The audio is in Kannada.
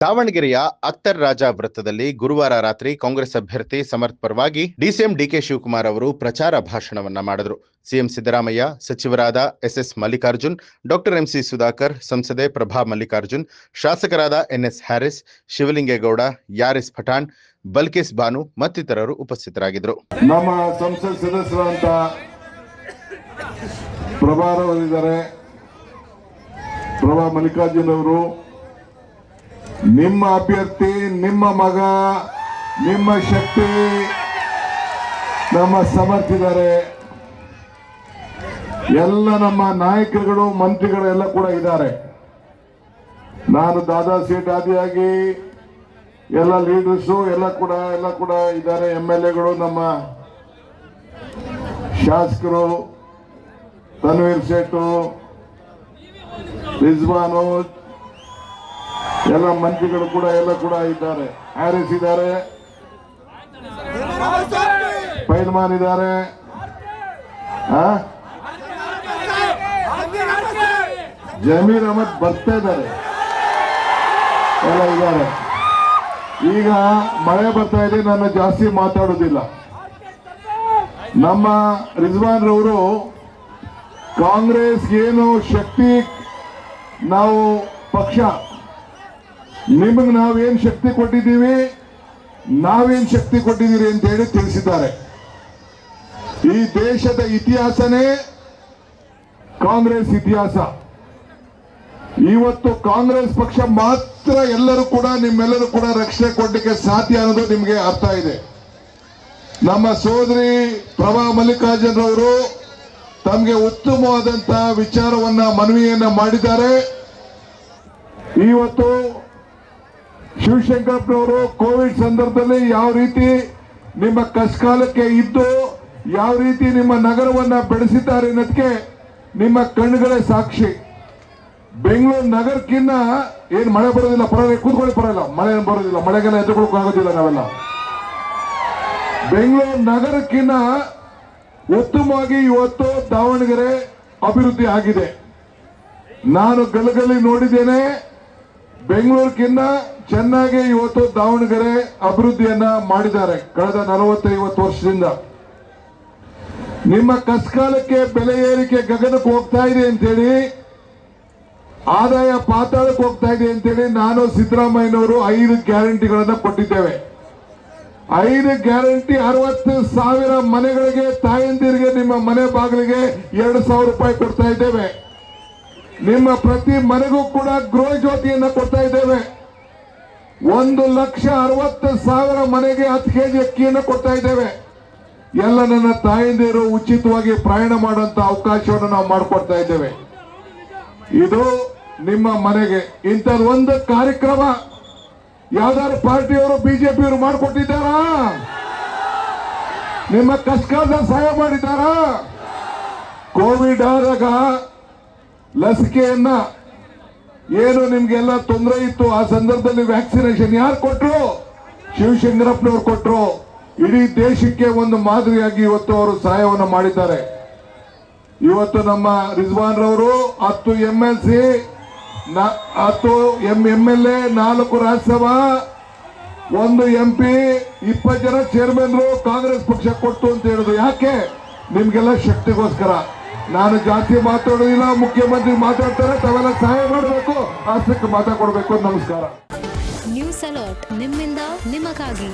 ದಾವಣಗೆರೆಯ ಅಖ್ತರ್ ರಾಜ ವೃತ್ತದಲ್ಲಿ ಗುರುವಾರ ರಾತ್ರಿ ಕಾಂಗ್ರೆಸ್ ಅಭ್ಯರ್ಥಿ ಸಮರ್ಥ್ ಪರವಾಗಿ ಡಿಸಿಎಂ ಡಿಕೆ ಶಿವಕುಮಾರ್ ಅವರು ಪ್ರಚಾರ ಭಾಷಣವನ್ನ ಮಾಡಿದರು. ಸಿಎಂ ಸಿದ್ದರಾಮಯ್ಯ, ಸಚಿವರಾದ SS Mallikarjun, doctor MC Sudhakar, ಸಂಸದೆ ಪ್ರಭಾ ಮಲ್ಲಿಕಾರ್ಜುನ್, ಶಾಸಕರಾದ ಎನ್ಎಸ್ ಹ್ಯಾರಿಸ್, ಶಿವಲಿಂಗೇಗೌಡ, ಯಾರಿಸ್ ಪಠಾಣ್, ಬಲ್ಕಿಸ್ ಬಾನು ಮತ್ತಿತರರು ಉಪಸ್ಥಿತರಾಗಿದ್ದರು. ನಮ್ಮ ಸಂಸತ್ ಸದಸ್ಯರಂತ ಪ್ರಭಾರವರಿದ್ದಾರೆ ಪ್ರಭಾ ಮಲ್ಲಿಕಾರ್ಜುನ್ ಅವರು, ನಿಮ್ಮ ಅಭ್ಯರ್ಥಿ, ನಿಮ್ಮ ಮಗ, ನಿಮ್ಮ ಶಕ್ತಿ, ನಮ್ಮ ಸಮರ್ಥಿದ್ದಾರೆ. ಎಲ್ಲ ನಮ್ಮ ನಾಯಕರುಗಳು, ಮಂತ್ರಿಗಳು ಎಲ್ಲ ಕೂಡ ಇದ್ದಾರೆ. ನಾನು ದಾದಾ ಸೀಟ್ ಆದಿಯಾಗಿ ಎಲ್ಲ ಲೀಡರ್ಸು ಎಲ್ಲ ಕೂಡ ಇದ್ದಾರೆ. MLAಗಳು, ನಮ್ಮ ಶಾಸಕರು ತನ್ವೀರ್ ಸೇಠು, ರಿಜ್ವಾನು, ಎಲ್ಲ ಮಂತ್ರಿಗಳು ಕೂಡ ಎಲ್ಲ ಇದ್ದಾರೆ. ಹ್ಯಾರಿಸ್ ಇದ್ದಾರೆ, ಪೈಲ್ಮಾನ್ ಇದ್ದಾರೆ, ಜಮೀರ್ ಅಹಮದ್ ಬರ್ತಾ ಇದ್ದಾರೆ, ಎಲ್ಲ ಇದ್ದಾರೆ. ಈಗ ಮಳೆ ಬರ್ತಾ ಇದೆ, ನಾನು ಜಾಸ್ತಿ ಮಾತಾಡೋದಿಲ್ಲ. ನಮ್ಮ ರಿಜ್ವಾನ್ ರವರು ಕಾಂಗ್ರೆಸ್ ಏನು ಶಕ್ತಿ, ನಾವು ಪಕ್ಷ, ನಿಮಗೆ ನಾವೇನ್ ಶಕ್ತಿ ಕೊಟ್ಟಿದ್ದೀವಿ, ನಾವೇನ್ ಶಕ್ತಿ ಕೊಟ್ಟಿದ್ದೀರಿ ಅಂತ ಹೇಳಿ ತಿಳಿಸಿದ್ದಾರೆ. ಈ ದೇಶದ ಇತಿಹಾಸನೇ ಕಾಂಗ್ರೆಸ್ ಇತಿಹಾಸ. ಇವತ್ತು ಕಾಂಗ್ರೆಸ್ ಪಕ್ಷ ಮಾತ್ರ ಎಲ್ಲರೂ ಕೂಡ, ನಿಮ್ಮೆಲ್ಲರೂ ಕೂಡ ರಕ್ಷಣೆ ಕೊಡ್ಲಿಕ್ಕೆ ಸಾಧ್ಯ ಅನ್ನೋದು ನಿಮಗೆ ಅರ್ಥ ಇದೆ. ನಮ್ಮ ಸೋದರಿ ಪ್ರಭಾ ಮಲ್ಲಿಕಾರ್ಜುನ್ ಅವರು ತಮಗೆ ಉತ್ತಮವಾದಂತಹ ವಿಚಾರವನ್ನ, ಮನವಿಯನ್ನ ಮಾಡಿದ್ದಾರೆ. ಇವತ್ತು ಶಿವಶಂಕರಪ್ಪನವರು ಕೋವಿಡ್ ಸಂದರ್ಭದಲ್ಲಿ ಯಾವ ರೀತಿ ನಿಮ್ಮ ಕಷ್ಟಕಾಲಕ್ಕೆ ಇದ್ದು ಯಾವ ರೀತಿ ನಿಮ್ಮ ನಗರವನ್ನ ಬೆಳೆಸಿದ್ದಾರೆ ಅನ್ನೋದಕ್ಕೆ ನಿಮ್ಮ ಕಣ್ಣುಗಳೇ ಸಾಕ್ಷಿ. ಬೆಂಗಳೂರು ನಗರಕ್ಕಿನ್ನ ಏನು ಮಳೆ ಬರೋದಿಲ್ಲ, ಪರವಾಗಿಲ್ಲ, ಕೂತ್ಕೊಳ್ಳಿ, ಪರವಾಗಿಲ್ಲ, ಮಳೆ ಏನು ಬರೋದಿಲ್ಲ, ಮಳೆಗೆಲ್ಲ ಎದುರುಕೊಳ್ಳೋಕೆ ಆಗೋದಿಲ್ಲ. ನಾವೆಲ್ಲ ಬೆಂಗಳೂರು ನಗರಕ್ಕಿನ್ನ ಉತ್ತಮವಾಗಿ ಇವತ್ತು ದಾವಣಗೆರೆ ಅಭಿವೃದ್ಧಿ ಆಗಿದೆ. ನಾನು ಗಲಗಲಿ ನೋಡಿದ್ದೇನೆ. ಬೆಂಗಳೂರಿಗಿನ್ನ ಚೆನ್ನಾಗಿ ಇವತ್ತು ದಾವಣಗೆರೆ ಅಭಿವೃದ್ಧಿಯನ್ನ ಮಾಡಿದ್ದಾರೆ ಕಳೆದ 40-50 ವರ್ಷದಿಂದ. ನಿಮ್ಮ ಕಷ್ಟಕಾಲಕ್ಕೆ ಬೆಲೆ ಏರಿಕೆ ಗಗನಕ್ಕೆ ಹೋಗ್ತಾ ಇದೆ ಅಂತೇಳಿ, ಆದಾಯ ಪಾತಾಳಕ್ಕೆ ಹೋಗ್ತಾ ಇದೆ ಅಂತೇಳಿ ನಾನು ಸಿದ್ದರಾಮಯ್ಯನವರು 5 ಗ್ಯಾರಂಟಿಗಳನ್ನ ಕೊಟ್ಟಿದ್ದೇವೆ. 5 ಗ್ಯಾರಂಟಿ 60,000 ಮನೆಗಳಿಗೆ, ತಾಯಂದಿರಿಗೆ ನಿಮ್ಮ ಮನೆ ಬಾಗಿಲಿಗೆ 2,000 ರೂಪಾಯಿ ಕೊಡ್ತಾ ಇದ್ದೇವೆ. ನಿಮ್ಮ ಪ್ರತಿ ಮನೆಗೂ ಕೂಡ ಗೃಹ ಜ್ಯೋತಿಯನ್ನ ಕೊಡ್ತಾ ಇದ್ದೇವೆ. 1,60,000 ಮನೆಗೆ 10 kg ಅಕ್ಕಿಯನ್ನು ಕೊಡ್ತಾ ಇದ್ದೇವೆ. ಎಲ್ಲ ನನ್ನ ತಾಯಂದಿರು ಉಚಿತವಾಗಿ ಪ್ರಯಾಣ ಮಾಡುವಂತ ಅವಕಾಶವನ್ನು ನಾವು ಮಾಡಿಕೊಡ್ತಾ ಇದ್ದೇವೆ. ಇದು ನಿಮ್ಮ ಮನೆಗೆ. ಇಂಥದ್ದು ಒಂದು ಕಾರ್ಯಕ್ರಮ ಯಾವ್ದಾದ್ರು ಪಾರ್ಟಿಯವರು, ಬಿಜೆಪಿಯವರು ಮಾಡಿಕೊಟ್ಟಿದ್ದಾರಾ? ನಿಮ್ಮ ಕಷ್ಟಕಾಲದಲ್ಲಿ ಸಹಾಯ ಮಾಡಿದ್ದಾರಾ? ಕೋವಿಡ್ ಆದಾಗ ಲಸಿಕೆಯನ್ನ ಏನು ನಿಮ್ಗೆಲ್ಲ ತೊಂದರೆ ಇತ್ತು, ಆ ಸಂದರ್ಭದಲ್ಲಿ ವ್ಯಾಕ್ಸಿನೇಷನ್ ಯಾರು ಕೊಟ್ಟರು? ಶಿವಶಂಕರಪ್ಪನವ್ರು ಕೊಟ್ಟರು. ಇಡೀ ದೇಶಕ್ಕೆ ಒಂದು ಮಾದರಿಯಾಗಿ ಇವತ್ತು ಅವರು ಸಹಾಯವನ್ನು ಮಾಡಿದ್ದಾರೆ. ಇವತ್ತು ನಮ್ಮ ರಿಜ್ವಾನ್ ರವರು 10 MLC, 10 MLA, 4 ರಾಜ್ಯಸಭಾ, 1 MP, 20 ಜನ ಚೇರ್ಮನ್ರು ಕಾಂಗ್ರೆಸ್ ಪಕ್ಷ ಕೊಟ್ಟು ಅಂತ ಹೇಳುದು ಯಾಕೆ? ನಿಮ್ಗೆಲ್ಲ ಶಕ್ತಿಗೋಸ್ಕರ. ನಾನು ಜಾಸ್ತಿ ಮಾತಾಡೋದಿಲ್ಲ, ಮುಖ್ಯಮಂತ್ರಿ ಮಾತಾಡ್ತಾರೆ, ತಾವೆಲ್ಲ ಸಹಾಯ ಮಾಡಬೇಕು, ಅಷ್ಟಕ್ಕೆ ಮಾತಾಡ್ಕೊಡ್ಬೇಕು. ನಮಸ್ಕಾರ. ನ್ಯೂಸ್ ಅಲರ್ಟ್, ನಿಮ್ಮಿಂದ ನಿಮಗಾಗಿ.